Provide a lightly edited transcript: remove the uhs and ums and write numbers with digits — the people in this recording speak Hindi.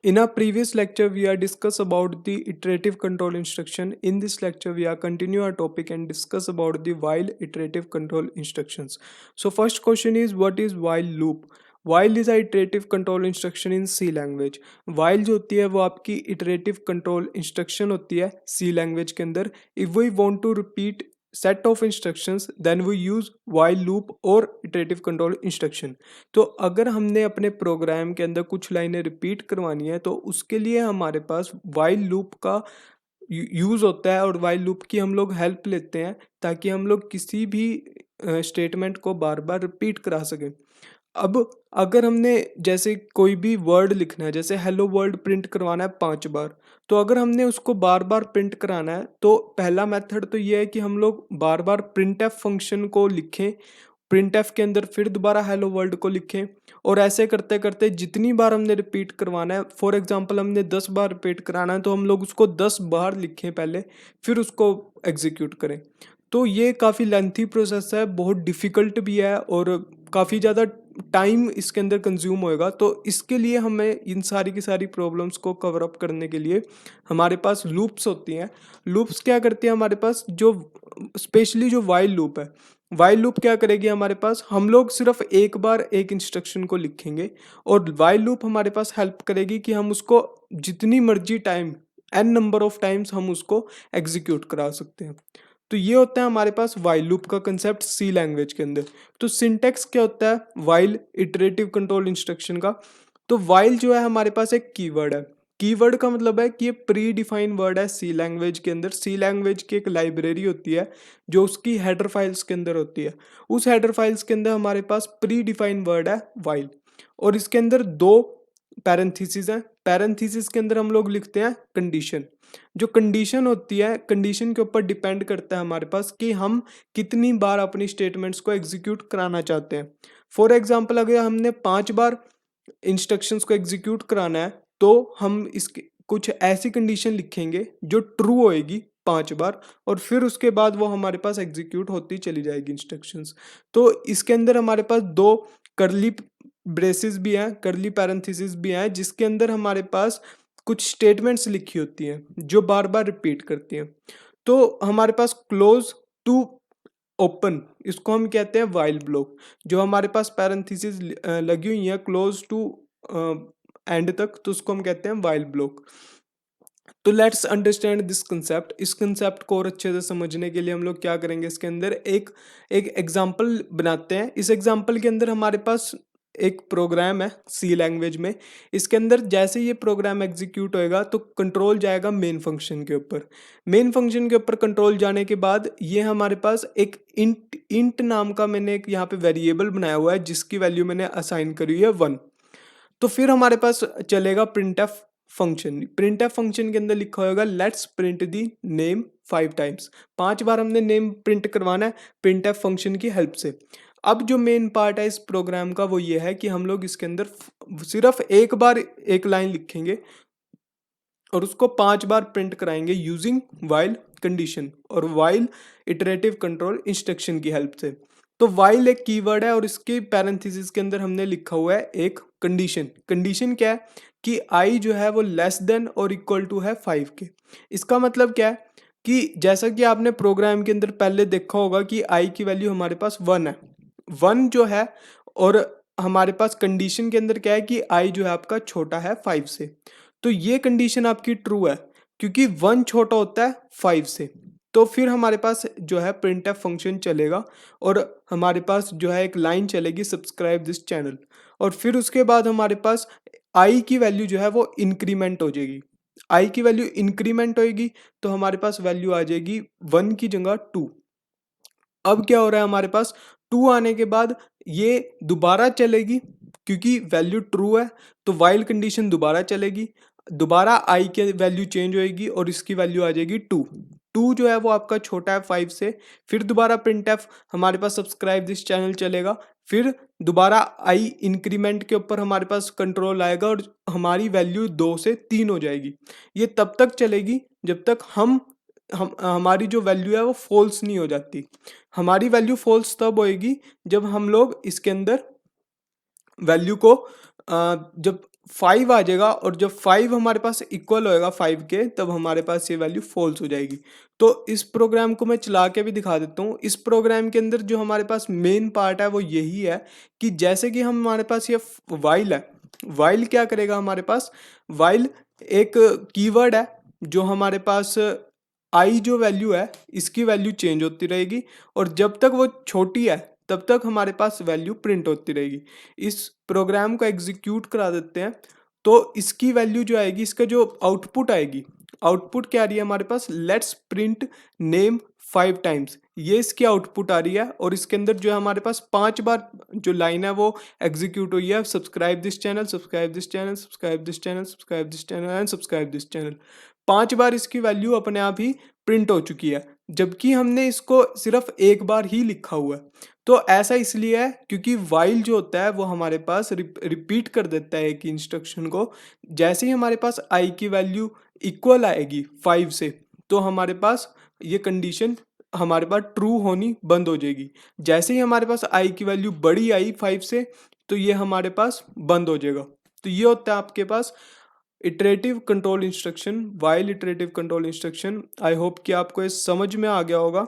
In our previous lecture, we are discuss about the iterative control instruction. In this lecture, we are continue our topic and discuss about the while iterative control instructions. So first question is, what is while loop? While is a iterative control instruction in C language. While जो होती है वो आपकी iterative control instruction होती है C language के अंदर. If we want to repeat set of instructions, then we use while loop और iterative control instruction. तो अगर हमने अपने प्रोग्राम के अंदर कुछ लाइनें रिपीट करवानी है तो उसके लिए हमारे पास वाइल लूप का यूज़ होता है और वाइल लूप की हम लोग हेल्प लेते हैं ताकि हम लोग किसी भी स्टेटमेंट को बार बार रिपीट करा सकें। अब अगर हमने जैसे कोई भी वर्ड लिखना है, जैसे हेलो वर्ल्ड प्रिंट करवाना है 5 बार, तो अगर हमने उसको बार बार प्रिंट कराना है तो पहला मेथड तो ये है कि हम लोग बार बार प्रिंटफ फंक्शन को लिखें, प्रिंटफ के अंदर फिर दोबारा हेलो वर्ल्ड को लिखें और ऐसे करते करते जितनी बार हमने रिपीट करवाना है, फॉर एग्जांपल हमने 10 बार रिपीट कराना है तो हम लोग उसको 10 बार लिखें पहले, फिर उसको एग्जीक्यूट करें। तो ये काफ़ी लेंथी प्रोसेस है, बहुत डिफ़िकल्ट भी है और काफ़ी ज़्यादा टाइम इसके अंदर कंज्यूम होएगा। तो इसके लिए हमें इन सारी की सारी प्रॉब्लम्स को कवर अप करने के लिए हमारे पास लूप्स होती हैं। लूप्स क्या करती हैं हमारे पास, जो स्पेशली जो वाइल लूप है, वाइल लूप क्या करेगी हमारे पास, हम लोग सिर्फ एक बार एक इंस्ट्रक्शन को लिखेंगे और वाइल लूप हमारे पास हेल्प करेगी कि हम उसको जितनी मर्जी time, N number of times हम उसको एग्जीक्यूट करा सकते हैं। तो ये होता है हमारे पास वाइल लूप का कंसेप्ट सी लैंग्वेज के अंदर। तो सिंटेक्स क्या होता है वाइल इटरेटिव कंट्रोल इंस्ट्रक्शन का, तो वाइल जो है हमारे पास एक कीवर्ड है। कीवर्ड का मतलब है कि ये प्री डिफाइन वर्ड है सी लैंग्वेज के अंदर। सी लैंग्वेज की एक लाइब्रेरी होती है जो उसकी हेडर फाइल्स के अंदर होती है। उस हेडर फाइल्स के अंदर हमारे पास प्री डिफाइन वर्ड है वाइल, और इसके अंदर दो पैरेंथेसिस हैं। पैरेंथेसिस के अंदर हम लोग लिखते हैं कंडीशन। जो कंडीशन होती है, कंडीशन के ऊपर डिपेंड करता है हमारे पास कि हम कितनी बार अपनी स्टेटमेंट्स को एग्जीक्यूट कराना चाहते हैं। फॉर एग्जांपल अगर हमने 5 बार इंस्ट्रक्शंस को एग्जीक्यूट कराना है तो हम इसके कुछ ऐसी कंडीशन लिखेंगे जो ट्रू होएगी 5 बार, और फिर उसके बाद वो हमारे पास एग्जीक्यूट होती चली जाएगी इंस्ट्रक्शंस। तो इसके अंदर हमारे पास दो करली ब्रेसेस भी हैं, करली पैरेंथेसिस भी हैं, जिसके अंदर हमारे पास कुछ स्टेटमेंट्स लिखी होती हैं जो बार बार रिपीट करती हैं। तो हमारे पास क्लोज टू ओपन, इसको हम कहते हैं वाइल ब्लॉक। जो हमारे पास पैरेंथेसिस लगी हुई है क्लोज टू एंड तक, तो उसको हम कहते हैं वाइल ब्लॉक। तो लेट्स अंडरस्टैंड दिस कंसेप्ट। इस कंसेप्ट को और अच्छे से समझने के लिए हम लोग क्या करेंगे, इसके अंदर एक एक एग्जांपल बनाते हैं। इस एग्जांपल के अंदर हमारे पास एक प्रोग्राम है सी लैंग्वेज में। इसके अंदर जैसे ये प्रोग्राम एग्जीक्यूट होएगा तो कंट्रोल जाएगा मेन फंक्शन के ऊपर। मेन फंक्शन के ऊपर कंट्रोल जाने के बाद ये हमारे पास एक इंट नाम का मैंने एक यहाँ पे वेरिएबल बनाया हुआ है जिसकी वैल्यू मैंने असाइन करी है 1। तो फिर हमारे पास चलेगा प्रिंटफ फंक्शन। प्रिंटफ फंक्शन के अंदर लिखा होगा let's print the name 5 times. 5 बार हमने नेम प्रिंट करवाना है प्रिंटफ फंक्शन की हेल्प से। अब जो मेन पार्ट है इस प्रोग्राम का वो ये है कि हम लोग इसके अंदर सिर्फ एक बार एक लाइन लिखेंगे और उसको 5 बार प्रिंट कराएंगे यूजिंग वाइल कंडीशन और वाइल इटरेटिव कंट्रोल इंस्ट्रक्शन की हेल्प से। तो वाइल एक कीवर्ड है और इसके पैरेंथेसिस के अंदर हमने लिखा हुआ है एक कंडीशन। कंडीशन क्या है कि आई जो है वो लेस देन और इक्वल टू है 5 के। इसका मतलब क्या है कि जैसा कि आपने प्रोग्राम के अंदर पहले देखा होगा कि आई की वैल्यू हमारे पास 1 है, 1 जो है, और हमारे पास कंडीशन के अंदर क्या है कि आई जो है आपका छोटा है 5 से। तो ये कंडीशन आपकी ट्रू है क्योंकि 1 छोटा होता है 5 से। तो फिर हमारे पास जो है प्रिंटफ फंक्शन चलेगा और हमारे पास जो है एक लाइन चलेगी सब्सक्राइब दिस चैनल, और फिर उसके बाद हमारे पास आई की वैल्यू जो है वो इंक्रीमेंट हो जाएगी। आई की वैल्यू इंक्रीमेंट होएगी तो हमारे पास वैल्यू आ जाएगी 1 की जगह 2। अब क्या हो रहा है हमारे पास 2 आने के बाद ये दोबारा चलेगी क्योंकि वैल्यू ट्रू है, तो वाइल कंडीशन दोबारा चलेगी, दोबारा आई की वैल्यू चेंज होएगी और इसकी वैल्यू आ जाएगी 2। 2 जो है वो आपका छोटा है 5 से। फिर दोबारा प्रिंटफ हमारे पास सब्सक्राइब दिस चैनल चलेगा, फिर दोबारा आई इंक्रीमेंट के ऊपर हमारे पास कंट्रोल आएगा और हमारी वैल्यू 2 से 3 हो जाएगी। ये तब तक चलेगी जब तक हम हमारी जो वैल्यू है वो फॉल्स नहीं हो जाती। हमारी वैल्यू फॉल्स तब होएगी जब हम लोग इसके अंदर वैल्यू को जब 5 आ जाएगा, और जब 5 हमारे पास इक्वल होएगा 5 के, तब हमारे पास ये वैल्यू फॉल्स हो जाएगी। तो इस प्रोग्राम को मैं चला के भी दिखा देता हूँ। इस प्रोग्राम के अंदर जो हमारे पास मेन पार्ट है वो यही है कि जैसे कि हमारे पास ये वाइल है, वाइल क्या करेगा हमारे पास, वाइल एक कीवर्ड है जो हमारे पास आई जो वैल्यू है इसकी वैल्यू चेंज होती रहेगी, और जब तक वो छोटी है तब तक हमारे पास वैल्यू प्रिंट होती रहेगी। इस प्रोग्राम को एग्जीक्यूट करा देते हैं, तो इसकी वैल्यू जो आएगी, इसका जो आउटपुट आएगी, आउटपुट क्या आ रही है हमारे पास, लेट्स प्रिंट नेम 5 टाइम्स, ये इसकी आउटपुट आ रही है। और इसके अंदर जो है हमारे पास 5 बार जो लाइन है वो एग्जीक्यूट हुई है, subscribe this channel, subscribe this channel, subscribe this channel, subscribe this channel and subscribe this channel. 5 बार इसकी वैल्यू अपने आप ही प्रिंट हो चुकी है, जबकि हमने इसको सिर्फ एक बार ही लिखा हुआ है। तो ऐसा इसलिए है क्योंकि वाइल जो होता है वो हमारे पास रिपीट कर देता है एक इंस्ट्रक्शन को। जैसे ही हमारे पास आई की वैल्यू इक्वल आएगी 5 से, तो हमारे पास ये कंडीशन हमारे पास ट्रू होनी बंद हो जाएगी। जैसे ही हमारे पास आई की वैल्यू बड़ी आई 5 से, तो ये हमारे पास बंद हो जाएगा। तो ये होता है आपके पास iterative control instruction, while iterative control instruction. I hope कि आपको ये समझ में आ गया होगा।